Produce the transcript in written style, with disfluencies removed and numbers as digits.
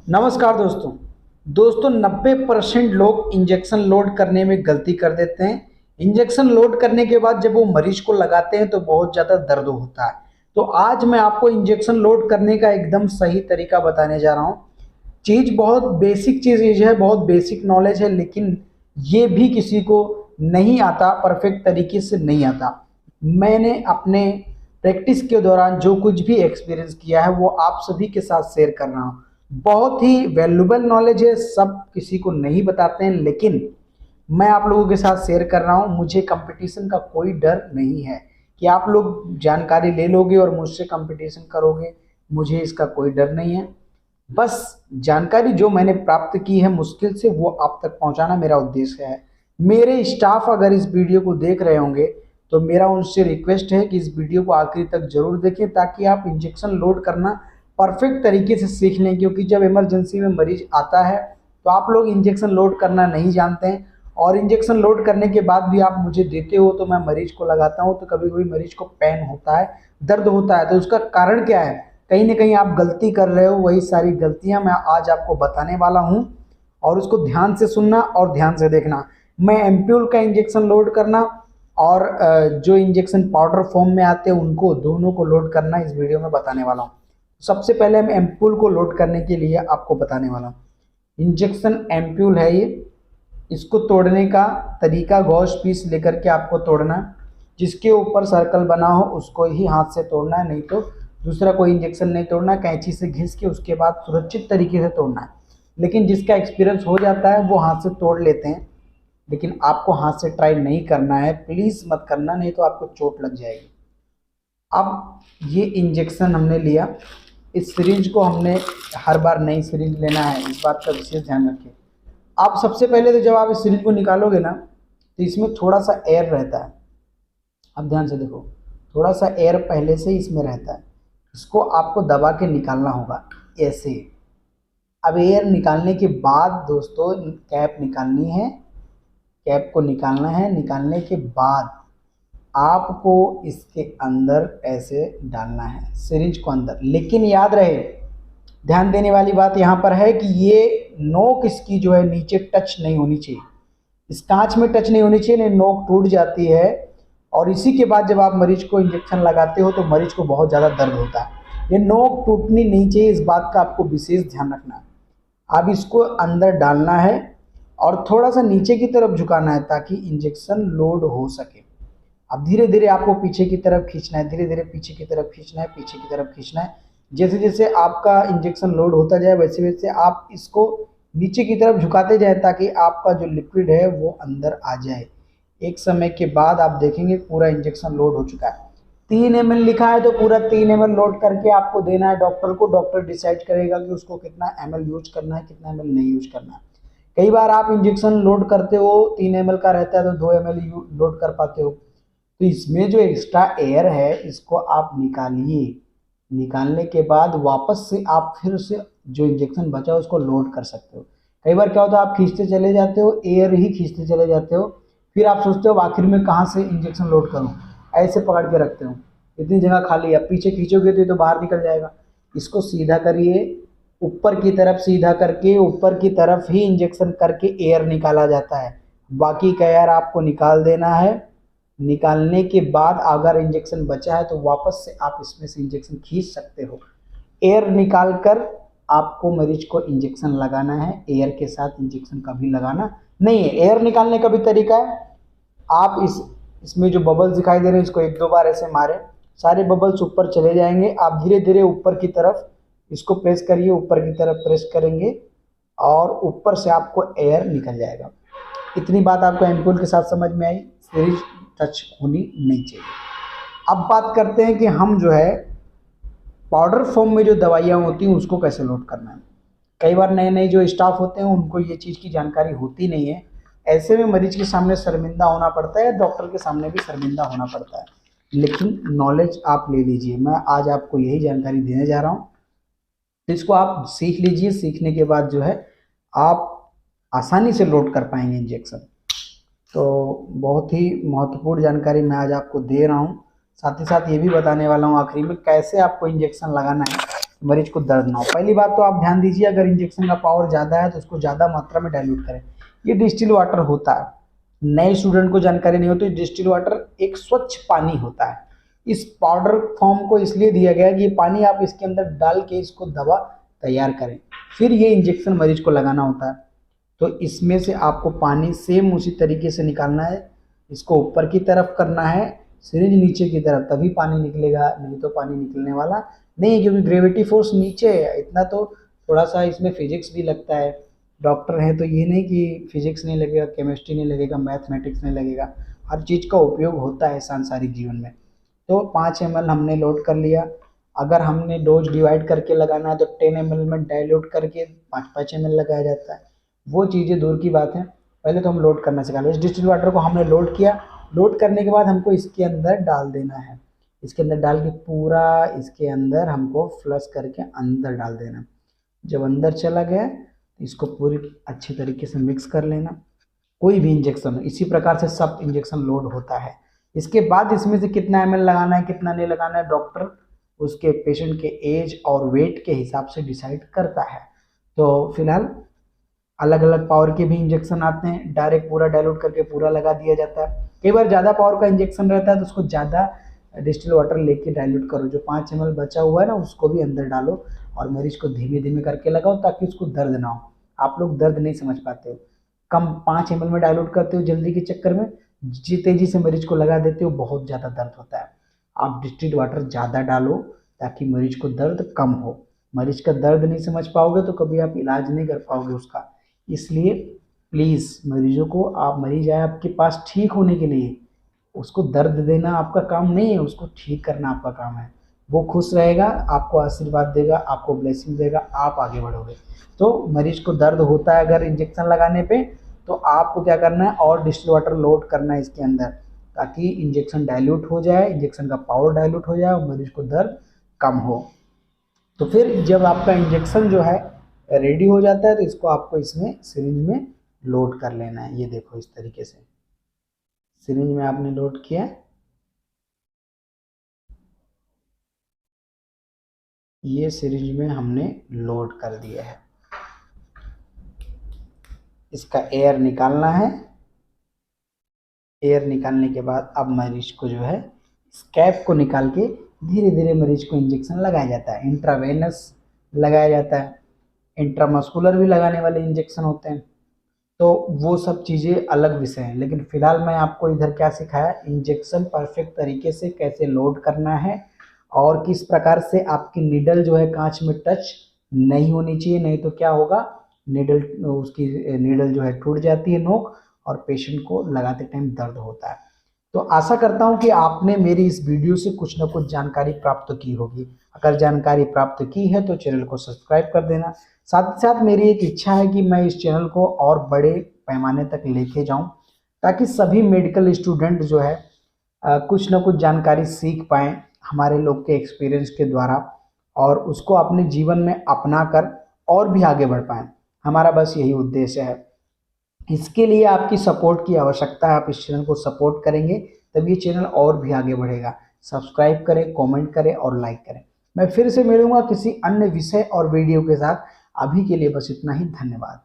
नमस्कार दोस्तों 90% लोग इंजेक्शन लोड करने में गलती कर देते हैं। इंजेक्शन लोड करने के बाद जब वो मरीज को लगाते हैं तो बहुत ज़्यादा दर्द होता है। तो आज मैं आपको इंजेक्शन लोड करने का एकदम सही तरीका बताने जा रहा हूँ। चीज़ बहुत बेसिक चीज़ है, बहुत बेसिक नॉलेज है, लेकिन ये भी किसी को नहीं आता, परफेक्ट तरीके से नहीं आता। मैंने अपने प्रैक्टिस के दौरान जो कुछ भी एक्सपीरियंस किया है वो आप सभी के साथ शेयर कर रहा हूँ। बहुत ही वैल्यूबल नॉलेज है, सब किसी को नहीं बताते हैं, लेकिन मैं आप लोगों के साथ शेयर कर रहा हूँ। मुझे कंपटीशन का कोई डर नहीं है कि आप लोग जानकारी ले लोगे और मुझसे कंपटीशन करोगे, मुझे इसका कोई डर नहीं है। बस जानकारी जो मैंने प्राप्त की है मुश्किल से, वो आप तक पहुंचाना मेरा उद्देश्य है। मेरे स्टाफ अगर इस वीडियो को देख रहे होंगे तो मेरा उनसे रिक्वेस्ट है कि इस वीडियो को आखिरी तक जरूर देखें, ताकि आप इंजेक्शन लोड करना परफेक्ट तरीके से सीख लें। क्योंकि जब इमरजेंसी में मरीज आता है तो आप लोग इंजेक्शन लोड करना नहीं जानते हैं, और इंजेक्शन लोड करने के बाद भी आप मुझे देते हो तो मैं मरीज को लगाता हूं तो कभी कभी मरीज को पेन होता है, दर्द होता है। तो उसका कारण क्या है? कहीं ना कहीं आप गलती कर रहे हो। वही सारी गलतियां मैं आज आपको बताने वाला हूं, और उसको ध्यान से सुनना और ध्यान से देखना। मैं एम्प्यूल का इंजेक्शन लोड करना और जो इंजेक्शन पाउडर फॉर्म में आते हैं उनको दोनों को लोड करना इस वीडियो में बताने वाला हूँ। सबसे पहले हम एम्प्यूल को लोड करने के लिए आपको बताने वाला हूँ। इंजेक्शन एम्प्यूल है ये। इसको तोड़ने का तरीका गॉश पीस लेकर के आपको तोड़ना है। जिसके ऊपर सर्कल बना हो उसको ही हाथ से तोड़ना है, नहीं तो दूसरा कोई इंजेक्शन नहीं तोड़ना। कैंची से घिस के उसके बाद सुरक्षित तरीके से तोड़ना है। लेकिन जिसका एक्सपीरियंस हो जाता है वो हाथ से तोड़ लेते हैं, लेकिन आपको हाथ से ट्राई नहीं करना है, प्लीज़ मत करना, नहीं तो आपको चोट लग जाएगी। अब ये इंजेक्शन हमने लिया, इस सिरिंज को हमने हर बार नई सिरिंज लेना है, इस बात का विशेष ध्यान रखें। आप सबसे पहले तो जब आप इस सिरिंज को निकालोगे ना तो इसमें थोड़ा सा एयर रहता है। अब ध्यान से देखो, थोड़ा सा एयर पहले से ही इसमें रहता है। इसको आपको दबा के निकालना होगा ऐसे। अब एयर निकालने के बाद दोस्तों कैप निकालनी है। कैप को निकालना है। निकालने के बाद आपको इसके अंदर ऐसे डालना है, सिरिंज को अंदर। लेकिन याद रहे, ध्यान देने वाली बात यहाँ पर है कि ये नोक इसकी जो है नीचे टच नहीं होनी चाहिए, इस कांच में टच नहीं होनी चाहिए, नहीं नोक टूट जाती है। और इसी के बाद जब आप मरीज को इंजेक्शन लगाते हो तो मरीज को बहुत ज़्यादा दर्द होता है। ये नोक टूटनी नहीं चाहिए, इस बात का आपको विशेष ध्यान रखना है। अब इसको अंदर डालना है और थोड़ा सा नीचे की तरफ झुकाना है ताकि इंजेक्शन लोड हो सके। अब धीरे धीरे आपको पीछे की तरफ खींचना है, धीरे धीरे पीछे की तरफ खींचना है, पीछे की तरफ खींचना है। जैसे जैसे आपका इंजेक्शन लोड होता जाए वैसे वैसे आप इसको नीचे की तरफ झुकाते जाए ताकि आपका जो लिक्विड है वो अंदर आ जाए। एक समय के बाद आप देखेंगे पूरा इंजेक्शन लोड हो चुका है। 3 ml लिखा है तो पूरा 3 ml लोड करके आपको देना है डॉक्टर को। डॉक्टर डिसाइड करेगा कि उसको कितना ml यूज करना है, कितना ml नहीं यूज करना है। कई बार आप इंजेक्शन लोड करते हो 3 ml का रहता है तो 2 ml लोड कर पाते हो। तो इसमें जो एक्स्ट्रा एयर है इसको आप निकालिए। निकालने के बाद वापस से आप फिर से जो इंजेक्शन बचा है उसको लोड कर सकते हो। कई बार क्या होता है, आप खींचते चले जाते हो, एयर ही खींचते चले जाते हो, फिर आप सोचते हो आखिर में कहाँ से इंजेक्शन लोड करूँ, ऐसे पकड़ के रखते हो। इतनी जगह खाली है, पीछे खींचोगे तो ये तो बाहर निकल जाएगा। इसको सीधा करिए, ऊपर की तरफ सीधा करके ऊपर की तरफ ही इंजेक्शन करके एयर निकाला जाता है। बाकी का एयर आपको निकाल देना है। निकालने के बाद अगर इंजेक्शन बचा है तो वापस से आप इसमें से इंजेक्शन खींच सकते हो। एयर निकाल कर आपको मरीज को इंजेक्शन लगाना है। एयर के साथ इंजेक्शन कभी लगाना नहीं है। एयर निकालने का भी तरीका है, आप इसमें जो बबल्स दिखाई दे रहे हैं इसको 1-2 बार ऐसे मारें, सारे बबल्स ऊपर चले जाएंगे। आप धीरे धीरे ऊपर की तरफ इसको प्रेस करिए, ऊपर की तरफ प्रेस करेंगे और ऊपर से आपको एयर निकल जाएगा। इतनी बात आपको एम्पूल के साथ समझ में आई। सिरिंज टच होनी नहीं चाहिए। अब बात करते हैं कि हम जो है पाउडर फॉर्म में जो दवाइयाँ होती हैं उसको कैसे लोड करना है। कई बार नए नए जो स्टाफ होते हैं उनको ये चीज़ की जानकारी होती नहीं है। ऐसे में मरीज के सामने शर्मिंदा होना पड़ता है, डॉक्टर के सामने भी शर्मिंदा होना पड़ता है। लेकिन नॉलेज आप ले लीजिए, मैं आज आपको यही जानकारी देने जा रहा हूँ। तो इसको आप सीख लीजिए। सीखने के बाद जो है आप आसानी से लोड कर पाएंगे इंजेक्शन। तो बहुत ही महत्वपूर्ण जानकारी मैं आज आपको दे रहा हूँ। साथ ही साथ ये भी बताने वाला हूँ आखिरी में कैसे आपको इंजेक्शन लगाना है। मरीज को दर्द ना हो। पहली बात तो आप ध्यान दीजिए, अगर इंजेक्शन का पावर ज़्यादा है तो उसको ज़्यादा मात्रा में डाइल्यूट करें। ये डिस्टिल वाटर होता है, नए स्टूडेंट को जानकारी नहीं होती, डिस्टिल वाटर एक स्वच्छ पानी होता है। इस पाउडर फॉर्म को इसलिए दिया गया है कि ये पानी आप इसके अंदर डाल के इसको दवा तैयार करें, फिर ये इंजेक्शन मरीज को लगाना होता है। तो इसमें से आपको पानी सेम उसी तरीके से निकालना है, इसको ऊपर की तरफ करना है, सिरिंज नीचे की तरफ, तभी पानी निकलेगा, नहीं तो पानी निकलने वाला नहीं है, क्योंकि ग्रेविटी फोर्स नीचे है। इतना तो थोड़ा सा इसमें फिजिक्स भी लगता है, डॉक्टर हैं तो ये नहीं कि फिजिक्स नहीं लगेगा, केमिस्ट्री नहीं लगेगा, मैथमेटिक्स नहीं लगेगा, हर चीज़ का उपयोग होता है सांसारिक जीवन में। तो 5 ml हमने लोड कर लिया। अगर हमने डोज डिवाइड करके लगाना है तो 10 ml में डाइल्यूट करके 5-5 ml लगाया जाता है। वो चीज़ें दूर की बात है, पहले तो हम लोड करना सिखा लो। इस डिस्टिल वाटर को हमने लोड किया, लोड करने के बाद हमको इसके अंदर डाल देना है। इसके अंदर डाल के पूरा इसके अंदर हमको फ्लश करके अंदर डाल देना। जब अंदर चला गया इसको पूरी अच्छी तरीके से मिक्स कर लेना। कोई भी इंजेक्शन हो, इसी प्रकार से सब इंजेक्शन लोड होता है। इसके बाद इसमें से कितना ml लगाना है कितना नहीं लगाना है, डॉक्टर उसके पेशेंट के एज और वेट के हिसाब से डिसाइड करता है। तो फिलहाल अलग अलग पावर के भी इंजेक्शन आते हैं, डायरेक्ट पूरा डाइल्यूट करके पूरा लगा दिया जाता है। कई बार ज़्यादा पावर का इंजेक्शन रहता है तो उसको ज़्यादा डिस्टिल वाटर लेके डाइल्यूट करो, जो 5 ml बचा हुआ है ना उसको भी अंदर डालो और मरीज को धीमे धीमे करके लगाओ ताकि उसको दर्द ना हो। आप लोग दर्द नहीं समझ पाते हो, कम 5 ml में डाइल्यूट करते हो जल्दी के चक्कर में, जी तेजी से मरीज को लगा देते हो, बहुत ज़्यादा दर्द होता है। आप डिस्टिल्ड वाटर ज़्यादा डालो ताकि मरीज को दर्द कम हो। मरीज का दर्द नहीं समझ पाओगे तो कभी आप इलाज नहीं कर पाओगे उसका। इसलिए प्लीज़ मरीजों को, आप मरीज आए आपके पास ठीक होने के लिए, उसको दर्द देना आपका काम नहीं है, उसको ठीक करना आपका काम है। वो खुश रहेगा, आपको आशीर्वाद देगा, आपको ब्लेसिंग देगा, आप आगे बढ़ोगे। तो मरीज को दर्द होता है अगर इंजेक्शन लगाने पे, तो आपको क्या करना है और डिस्टिल वाटर लोड करना है इसके अंदर, ताकि इंजेक्शन डाइल्यूट हो जाए, इंजेक्शन का पावर डाइल्यूट हो जाए और मरीज को दर्द कम हो। तो फिर जब आपका इंजेक्शन जो है रेडी हो जाता है तो इसको आपको इसमें सिरिंज में लोड कर लेना है। ये देखो इस तरीके से सिरिंज में आपने लोड किया, ये सिरिंज में हमने लोड कर दिया है। इसका एयर निकालना है। एयर निकालने के बाद अब मरीज को जो है इस कैप को निकाल के धीरे धीरे मरीज को इंजेक्शन लगाया जाता है। इंट्रावेनस लगाया जाता है, इंट्रामस्कुलर भी लगाने वाले इंजेक्शन होते हैं, तो वो सब चीज़ें अलग विषय हैं। लेकिन फिलहाल मैं आपको इधर क्या सिखाया, इंजेक्शन परफेक्ट तरीके से कैसे लोड करना है और किस प्रकार से आपकी नीडल जो है कांच में टच नहीं होनी चाहिए, नहीं तो क्या होगा, नीडल उसकी नीडल जो है टूट जाती है नोक और पेशेंट को लगाते टाइम दर्द होता है। तो आशा करता हूं कि आपने मेरी इस वीडियो से कुछ न कुछ जानकारी प्राप्त की होगी। अगर जानकारी प्राप्त की है तो चैनल को सब्सक्राइब कर देना। साथ ही साथ मेरी एक इच्छा है कि मैं इस चैनल को और बड़े पैमाने तक लेके जाऊं, ताकि सभी मेडिकल स्टूडेंट जो है कुछ न कुछ जानकारी सीख पाएँ हमारे लोग के एक्सपीरियंस के द्वारा, और उसको अपने जीवन में अपना कर और भी आगे बढ़ पाएँ। हमारा बस यही उद्देश्य है। इसके लिए आपकी सपोर्ट की आवश्यकता है। आप इस चैनल को सपोर्ट करेंगे तब ये चैनल और भी आगे बढ़ेगा। सब्सक्राइब करें, कमेंट करें और लाइक करें। मैं फिर से मिलूंगा किसी अन्य विषय और वीडियो के साथ। अभी के लिए बस इतना ही, धन्यवाद।